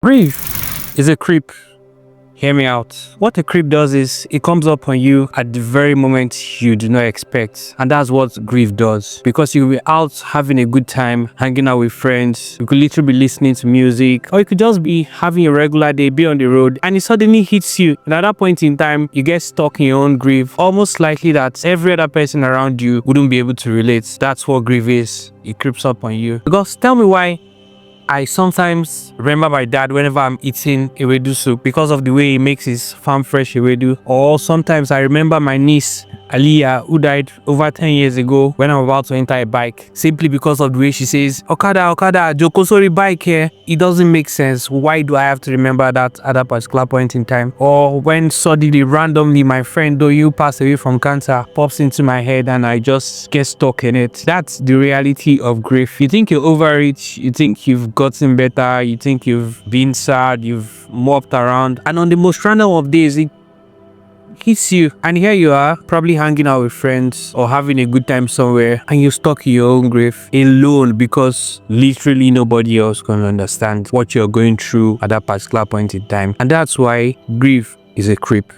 Grief is a creep. Hear me out. What a creep does is it comes up on you at the very moment you do not expect. And that's what grief does. Because you'll be out having a good time, hanging out with friends. You could literally be listening to music. Or you could just be having a regular day, be on the road. And it suddenly hits you. And at that point in time, you get stuck in your own grief. Almost likely that every other person around you wouldn't be able to relate. That's what grief is. It creeps up on you. Because tell me why I sometimes remember my dad whenever I'm eating ewedu soup because of the way he makes his farm fresh ewedu. Or sometimes I remember my niece Aliyah, who died over 10 years ago when I'm about to enter a bike, simply because of the way she says, Okada, Joko, sorry, bike here. It doesn't make sense. Why do I have to remember that at that particular point in time? Or when suddenly, randomly, my friend Doyu passed away from cancer pops into my head and I just get stuck in it. That's the reality of grief. You think you're over it, you think you've gotten better, you think you've been sad, you've mopped around, and on the most random of days, it hits you, and here you are, probably hanging out with friends or having a good time somewhere, and you're stuck in your own grief alone because literally nobody else can understand what you're going through at that particular point in time. And that's why grief is a creep.